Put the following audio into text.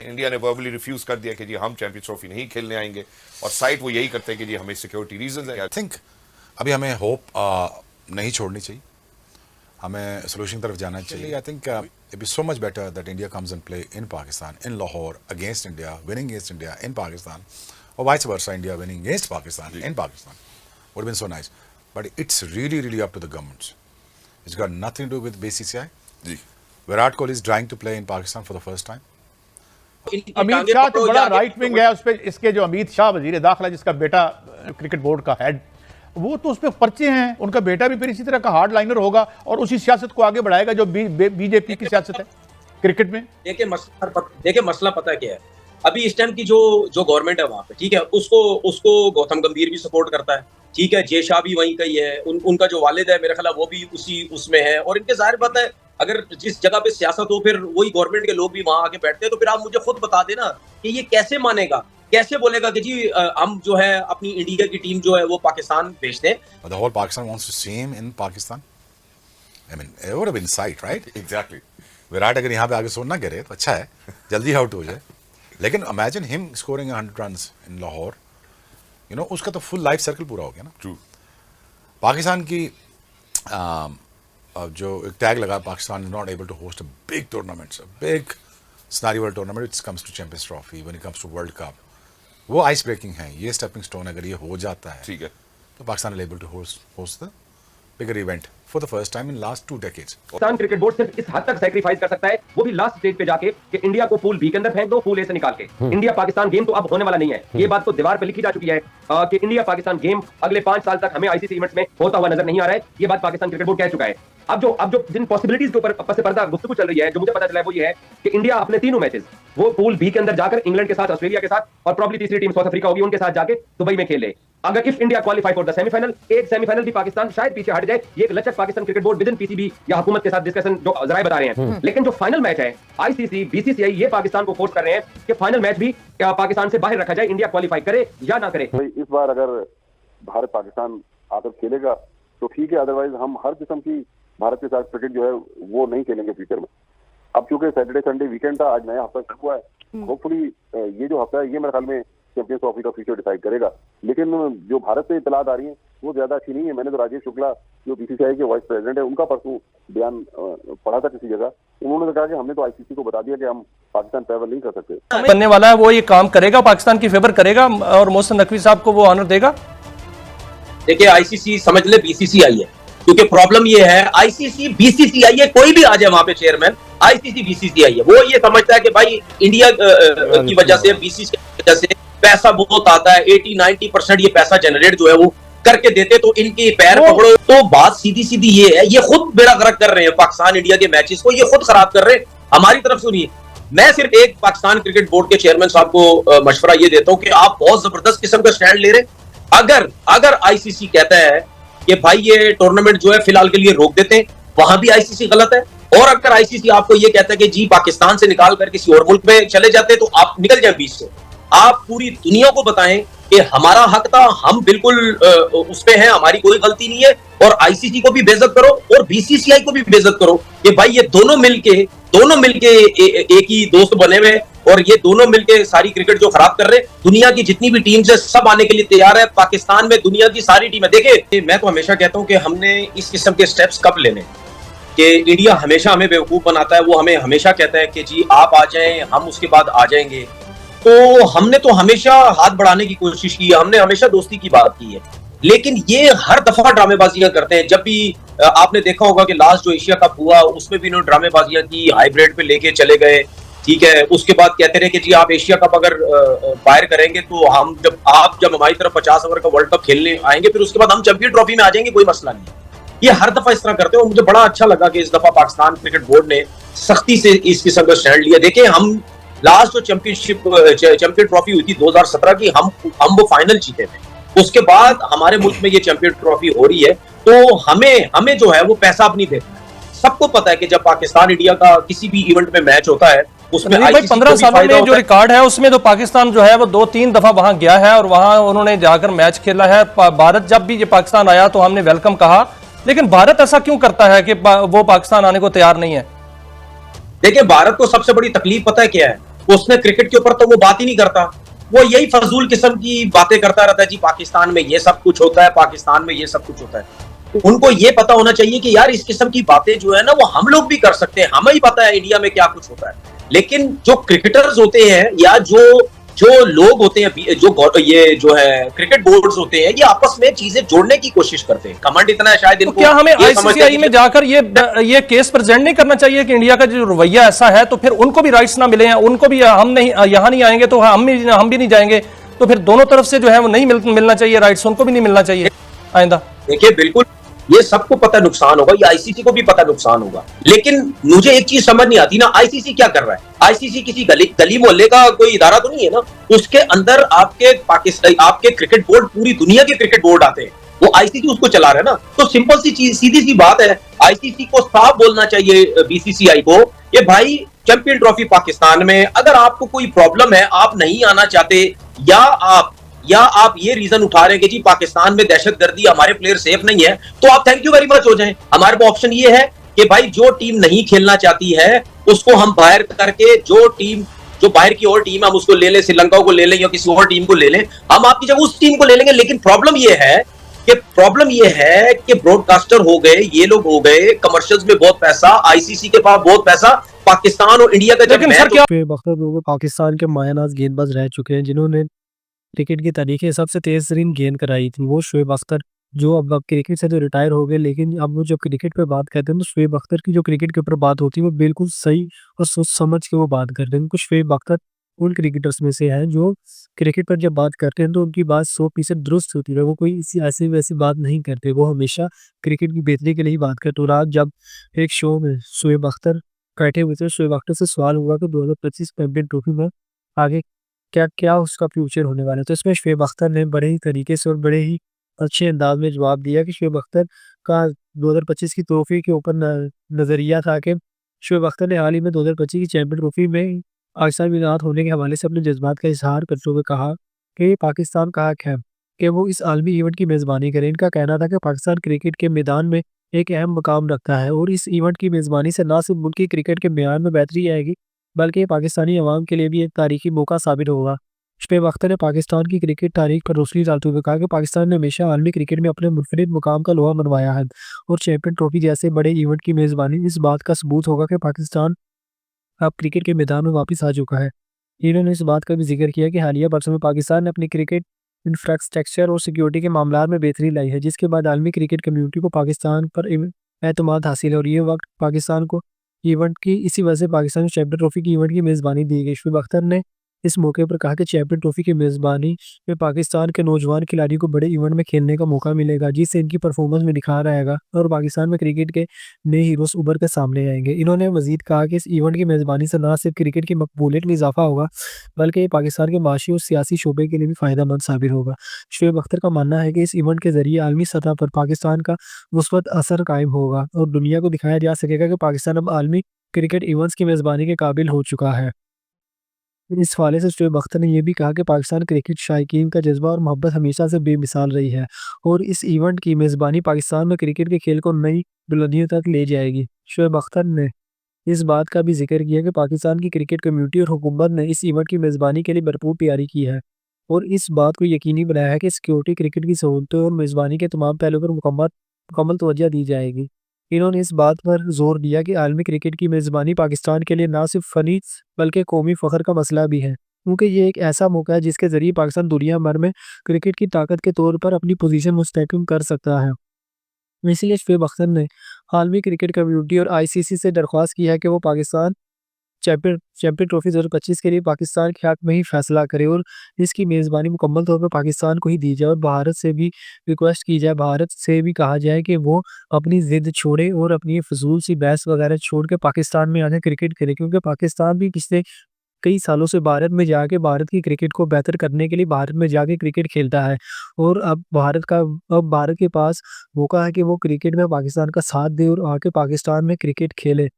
India ने verbally refuse कर दिया कि जी हम चैंपियंस ट्रॉफी नहीं खेलने आएंगे, और साइट वो यही करते हैं कि जी हमें सिक्योरिटी रीजंस है। आई थिंक अभी हमें होप नहीं छोड़नी चाहिए, हमें सोल्यूशन की तरफ जाना चाहिए। I think it be so much better that India comes and play in Pakistan, in Lahore, against India, winning against India in Pakistan, or vice versa, India winning against Pakistan in Pakistan would have been so nice. But it's really up to the governments. It's got nothing to do with BCCI. Virat Kohli is trying to play in Pakistan for the first time. Amit Shah तो बड़ा right wing है, उस पे इसके जो अमित शाह वजीर दाखिला जिसका बेटा क्रिकेट बोर्ड का हेड, वो तो उस पे पर्चे हैं, उनका बेटा भी फिर इसी तरह का हार्ड लाइनर होगा और उसी सियासत को आगे बढ़ाएगा जो बीजेपी की सियासत है क्रिकेट में। देखिए मसला पता क्या है, अभी इस टाइम की जो गवर्नमेंट है वहां पे, ठीक है, उसको गौतम गंभीर भी सपोर्ट करता है, ठीक है, जय शाह भी वहीं का ही है, उनका जो वालिद है मेरे ख्याल वो भी उसमें है, और इनके जाहिर बात है अगर जिस जगह पे सियासत हो फिर वही गवर्नमेंट के लोग भी वहां आके बैठते हैं, तो फिर आप मुझे खुद बता देना कि ये कैसे मानेगा, कैसे बोलेगा कि जी हम जो है अपनी इंडिया की टीम जो है वो पाकिस्तान भेज दें। The whole Pakistan wants to see him in Pakistan. I mean, it would have been sight, right? Exactly. Virat अगर यहाँ पे आगे सोना करे तो अच्छा है, जल्दी आउट हो जाए, लेकिन imagine him scoring 100 runs in Lahore, you know, उसका तो फुल लाइफ सर्कल पूरा हो गया ना। ट्रू। पाकिस्तान की जो एक टैग लगा, Pakistan is not able to host a big tournaments, a big स्नारी world tournament, it's comes to Champions Trophy, when it comes to World Cup, वो आइस ब्रेकिंग है, ये स्टेपिंग स्टोन अगर ये हो जाता है, ठीक है, तो Pakistan is able to host the bigger event for the first time in last 2 decades। Pakistan cricket board सिर्फ इस हद तक सैक्रिफाइस कर सकता है, वो भी लास्ट स्टेज पे जाके, कि इंडिया को पूल बी के अंदर फेंक दो, पूल ए से निकाल के। इंडिया पाकिस्तान गेम तो अब होने वाला नहीं है, ये बात तो दीवार पे लिखी जा चुकी है कि इंडिया पाकिस्तान गेम अगले 5 साल तक हमें आईसीसी इवेंट्स में होता हुआ नजर नहीं आ रहा है, ये बात पाकिस्तान क्रिकेट बोर्ड कह चुका है। अब जो जिन पॉसिबिलिटीज के ऊपर पस पर्दा गुफ्तगू चल रही है, जो मुझे पता चला है वो ये है कि इंडिया अपने तीनों मैचेस वो पूल बी के अंदर जाकर इंग्लैंड के साथ, ऑस्ट्रेलिया के साथ, और प्रॉब्ली तीसरी टीम साउथ अफ्रीका होगी उनके साथ जाके दुबई में खेल ले। अगर if India qualify for the semifinal, एक सेमीफाइनल भी पाकिस्तान शायद पीछे हट जाए, ये एक लचक Pakistan cricket board with in PCB या हुकूमत के साथ डिस्कशन जो जराए बता रहे हैं। लेकिन जो फाइनल मैच है, आईसीसी बीसीसीआई ये पाकिस्तान को फोर्स कर रहे हैं कि फाइनल मैच भी पाकिस्तान से बाहर रखा जाए, इंडिया क्वालिफाई करे या ना करे। इस बार अगर भारत पाकिस्तान आकर खेलेगा तो ठीक है, अदरवाइज हम हर किस्म की भारत के साथ क्रिकेट जो है वो नहीं खेलेंगे फ्यूचर में। अब क्योंकि सैटरडे संडे वीकेंड था, आज नया हफ्ता शुरू हुआ है, होपफुली ये जो हफ्ता है ये मेरे ख्याल में चैंपियंस ट्रॉफी का फ्यूचर डिसाइड करेगा। लेकिन जो भारत से इतलात आ रही है वो ज्यादा अच्छी नहीं है। मैंने तो राजेश शुक्ला जो बीसीसीआई के वाइस प्रेसिडेंट है, उनका परसों बयान पढ़ा था किसी जगह, उन्होंने तो कहा कि हमने तो आईसीसी को बता दिया कि हम पाकिस्तान ट्रैवल नहीं कर सकते। बनने वाला है वो ये काम करेगा, पाकिस्तान की फेवर करेगा और मोहसिन नकवी साहब को वो ऑनर देगा। देखिए आईसीसी समझ ले बीसीसीआई है, क्योंकि प्रॉब्लम ये है आईसीसी बीसीसीआई है, कोई भी आ जाए वहां पे चेयरमैन, आईसीसी बीसीसीआई है, वो ये समझता है कि भाई इंडिया की वजह से, बीसीसीआई की वजह से पैसा बहुत आता है, 80-90% ये पैसा जनरेट जो है वो करके देते, तो इनके पैर पकड़ो। तो बात सीधी सीधी ये है, ये खुद बेड़ा गर्क कर रहे हैं पाकिस्तान इंडिया के मैचेस को, ये खुद खराब कर रहे हैं। हमारी तरफ सुनिए, मैं सिर्फ एक पाकिस्तान क्रिकेट बोर्ड के चेयरमैन साहब को मशवरा ये देता हूं कि आप बहुत जबरदस्त किस्म का स्टैंड ले रहे। अगर आईसीसी कहता है कि भाई ये टूर्नामेंट जो है फिलहाल के लिए रोक देते हैं, वहां भी आईसीसी गलत है। और अगर आईसीसी आपको ये कहता है कि जी पाकिस्तान से निकाल कर किसी और मुल्क में चले जाते, तो आप निकल जाए बीच से, आप पूरी दुनिया को बताएं कि हमारा हक था, हम बिल्कुल उस पे हैं, हमारी कोई गलती नहीं है, और आईसीसी को भी बेइज्जत करो और बीसीसीआई को भी बेइज्जत करो कि भाई ये दोनों मिलके एक ही दोस्त बने हुए, और ये दोनों मिलके सारी क्रिकेट जो खराब कर रहे हैं। दुनिया की जितनी भी टीम्स है सब आने के लिए तैयार है, पाकिस्तान में दुनिया की सारी टीम है। देखिए मैं तो हमेशा कहता हूं कि हमने इस किस्म के स्टेप्स कब लेने, कि इंडिया हमेशा हमें बेवकूफ बनाता है, वो हमें हमेशा कहता है कि जी आप आ जाएं, हम उसके बाद आ जाएंगे। तो हमने तो हमेशा हाथ बढ़ाने की कोशिश की है, हमने हमेशा दोस्ती की बात की है, लेकिन ये हर दफा ड्रामेबाजियां करते हैं। जब भी आपने देखा होगा कि लास्ट जो एशिया कप हुआ उसमें भी इन्होंने ड्रामेबाजियां की, हाइब्रिड पे लेके चले गए, ठीक है, उसके बाद कहते रहे कि जी आप एशिया कप अगर बाहर करेंगे तो हम जब हमारी तरफ 50 ओवर का वर्ल्ड कप खेलने आएंगे, फिर उसके बाद हम चैंपियन ट्रॉफी में आ जाएंगे, कोई मसला नहीं। ये हर दफा इस तरह करते हैं, और मुझे बड़ा अच्छा लगा कि इस दफा पाकिस्तान क्रिकेट बोर्ड ने सख्ती से इस किस्म का स्टैंड लिया। देखिए हम लास्ट जो चैंपियन ट्रॉफी हुई थी 2017 की, हम वो फाइनल जीते थे, उसके बाद हमारे मुल्क में ये चैंपियन ट्रॉफी हो रही है, तो हमें जो है वो पैसा अपनी देना है। सबको पता है कि जब पाकिस्तान इंडिया का किसी भी इवेंट में मैच होता है उसमें भाई 15 सालों में जो रिकॉर्ड है उसमें तो पाकिस्तान जो है वो 2-3 दफा वहां गया है और वहां उन्होंने जाकर मैच खेला है। भारत जब भी ये पाकिस्तान आया तो हमने वेलकम कहा, लेकिन भारत ऐसा क्यों करता है कि वो पाकिस्तान आने को तैयार नहीं है? देखिए भारत को सबसे बड़ी तकलीफ पता है क्या है, तो उसने क्रिकेट के ऊपर तो वो बात ही नहीं करता, वो यही फजूल किस्म की बातें करता रहता है जी, पाकिस्तान में ये सब कुछ होता है, पाकिस्तान में ये सब कुछ होता है। उनको ये पता होना चाहिए कि यार इस किस्म की बातें जो है ना वो हम लोग भी कर सकते हैं, हमें ही पता है इंडिया में क्या कुछ होता है। लेकिन जो क्रिकेटर्स होते हैं या जो जो लोग होते हैं, ये जो है क्रिकेट बोर्ड्स होते हैं, ये आपस में चीजें जोड़ने की कोशिश करते हैं। कमांड इतना है शायद तो इनको, क्या हमें ये समझते हैं आईसीसीआई में जाकर ये केस प्रेजेंट नहीं करना चाहिए कि इंडिया का जो रवैया ऐसा है तो फिर उनको भी राइट्स ना मिले हैं, उनको भी हम नहीं यहाँ नहीं आएंगे तो हम भी नहीं जाएंगे, तो फिर दोनों तरफ से जो है वो नहीं मिलना चाहिए राइट्स, उनको भी नहीं मिलना चाहिए आइंदा। देखिए बिल्कुल ये सबको पता नुकसान होगा, ये आईसीसी को भी पता नुकसान होगा, लेकिन मुझे एक चीज समझ नहीं आती ना, आईसीसी क्या कर रहा है? आईसीसी किसी गली मोहल्ले का कोई इदारा तो नहीं है ना, उसके अंदर आपके पाकिस्तान आपके क्रिकेट बोर्ड, पूरी दुनिया के क्रिकेट बोर्ड आते हैं, वो आईसीसी उसको चला रहा है ना। तो सिंपल सी चीज, सीधी सी बात है, आईसीसी को साफ बोलना चाहिए बीसीसीआई को, ये भाई चैंपियन ट्रॉफी पाकिस्तान में, अगर आपको कोई प्रॉब्लम है, आप नहीं आना चाहते, या आप ये रीजन उठा रहे हैं कि जी पाकिस्तान में दहशतगर्दी, हमारे प्लेयर सेफ नहीं है, तो आप थैंक यू वेरी मच हो जाएं। हमारे पास ऑप्शन ये है कि भाई जो टीम नहीं खेलना चाहती है उसको हम बाहर करके, जो बाहर की और टीम हम उसको ले लें, श्रीलंका को ले लें या किसी और टीम को ले लें, हम आपकी जगह उस टीम को ले लेंगे। लेकिन प्रॉब्लम ये है कि ब्रॉडकास्टर हो गए, ये लोग हो गए, कमर्शियल्स में बहुत पैसा, आईसीसी के पास बहुत पैसा, पाकिस्तान और इंडिया का जब मैच पाकिस्तान के मायानाज गेंदबाज रह चुके हैं जिन्होंने क्रिकेट की तारीख की सबसे तेज तरीन गेंद कराई थी, वो शोएब अख्तर, जो अब क्रिकेट से तो रिटायर हो गए, लेकिन अब वो जब क्रिकेट पे बात करते हैं तो शोएब अख्तर की जो क्रिकेट के ऊपर बात होती है वो बिल्कुल सही और सोच समझ के वो बात करते हैं। कुछ शोएब अख्तर उन क्रिकेटर्स में से हैं जो क्रिकेट पर जब बात करते हैं तो उनकी बात 100% दुरुस्त होती है, वो कोई इसी ऐसी वैसी बात नहीं करते, वो हमेशा क्रिकेट की बेहतरी के लिए ही बात करते। और आज जब एक शो में शोएब अख्तर बैठे हुए थे, शोएब अख्तर से सवाल हुआ कि 2025 चैंपियन ट्रॉफी में आगे क्या क्या उसका फ्यूचर होने वाला है, तो इसमें शोएब अख्तर ने बड़े ही तरीके से और बड़े ही अच्छे अंदाज में जवाब दिया कि शोएब अख्तर का 2025 की ट्रॉफी के ऊपर नज़रिया था कि शोएब अख्तर ने हाल ही में 2025 की चैंपियन ट्रॉफी में पाकिस्तान विराट होने के हवाले से अपने जज्बात का इजहार करते हुए कहा कि पाकिस्तान का हक है कि वो इस आलमी इवेंट की मेज़बानी करें। इनका कहना था कि पाकिस्तान क्रिकेट के मैदान में एक अहम मकाम रखता है और इस इवेंट की मेज़बानी से न सिर्फ मुल्क की क्रिकेट के म्यार में बेहतरी आएगी बल्कि ये पाकिस्तानी अवाम के लिए भी एक तारीखी मौका साबित होगा। शोएब अख्तर ने पाकिस्तान की क्रिकेट तारीख पर रोशनी डालते हुए कहा कि पाकिस्तान ने हमेशा आलमी क्रिकेट में अपने मुनफरिद मुकाम का लोहा मनवाया है और चैंपियन ट्रॉफी जैसे बड़े इवेंट की मेज़बानी इस बात का सबूत होगा कि पाकिस्तान अब क्रिकेट के मैदान में वापस आ चुका है। इन्होंने इस बात का भी जिक्र किया कि हालिया बरसों में पाकिस्तान ने अपनी क्रिकेट इंफ्रास्ट्रक्चर और सिक्योरिटी के मामला में बेहतरी लाई है, जिसके बाद आलमी क्रिकेट कम्युनिटी को पाकिस्तान पर एतमाद हासिल है और ये वक्त पाकिस्तान को इवेंट की इसी वजह से पाकिस्तान को चैंपियन ट्रॉफी की इवेंट की मेज़बानी दी गई। शोएब अख्तर ने इस मौके पर कहा कि चैंपियन ट्रॉफी की मेज़बानी में पाकिस्तान के नौजवान खिलाड़ियों को बड़े इवेंट में खेलने का मौका मिलेगा, जिससे इनकी परफॉर्मेंस में निखार आएगा और पाकिस्तान में क्रिकेट के नए हीरोज उभर कर सामने आएंगे। इन्होंने मजीद कहा कि इस इवेंट की मेज़बानी से न सिर्फ क्रिकेट की मकबूलियत में इजाफा होगा बल्कि ये पाकिस्तान के माशी और सियासी शोबे के लिए भी फ़ायदेमंद साबित होगा। शोएब अख्तर का मानना है कि इस इवेंट के जरिए आलमी सतह पर पाकिस्तान का मुस्बत असर कायम होगा और दुनिया को दिखाया जा सकेगा कि पाकिस्तान अब आलमी क्रिकेट इवेंट्स की मेज़बानी के काबिल हो चुका है। इस हवाले से शोएब अख्तर ने यह भी कहा कि पाकिस्तान क्रिकेट शायकीन का जज्बा और मोहब्बत हमेशा से बेमिसाल रही है और इस इवेंट की मेज़बानी पाकिस्तान में क्रिकेट के खेल को नई बुलंदियों तक ले जाएगी। शोएब अख्तर ने इस बात का भी जिक्र किया कि पाकिस्तान की क्रिकेट कम्युनिटी और हुकूमत ने इस इवेंट की मेज़बानी के लिए भरपूर तैयारी की है और इस बात को यकीनी बनाया है कि सिक्योरिटी, क्रिकेट की सहूलतों और मेज़बानी के तमाम पहलुओं पर मुकम्मल तवज्जो दी जाएगी। इन्होंने इस बात पर जोर दिया कि आलमी क्रिकेट की मेज़बानी पाकिस्तान के लिए न सिर्फ फ़नी बल्कि कौमी फ़ख्र का मसला भी है, क्योंकि ये एक ऐसा मौका है जिसके ज़रिए पाकिस्तान दुनिया भर में क्रिकेट की ताकत के तौर पर अपनी पोजीशन मुस्तहकम कर सकता है। इसीलिए शोएब अख्तर ने आलमी क्रिकेट कम्युनिटी और आईसीसी से दरख्वास्त की है कि वो पाकिस्तान चैंपियन ट्रॉफी 2025 के लिए पाकिस्तान के हक में ही फैसला करे और इसकी मेज़बानी मुकम्मल तौर पर पाकिस्तान को ही दी जाए और भारत से भी रिक्वेस्ट की जाए, भारत से भी कहा जाए कि वो अपनी ज़िद छोड़े और अपनी फजूल सी बहस वगैरह छोड़ के पाकिस्तान में आके क्रिकेट खेले, क्योंकि पाकिस्तान भी पिछले कई सालों से भारत में जाके भारत की क्रिकेट को बेहतर करने के लिए भारत में जाके क्रिकेट खेलता है और अब भारत के पास मौका है कि वो क्रिकेट में पाकिस्तान का साथ दे और आके पाकिस्तान में क्रिकेट खेले।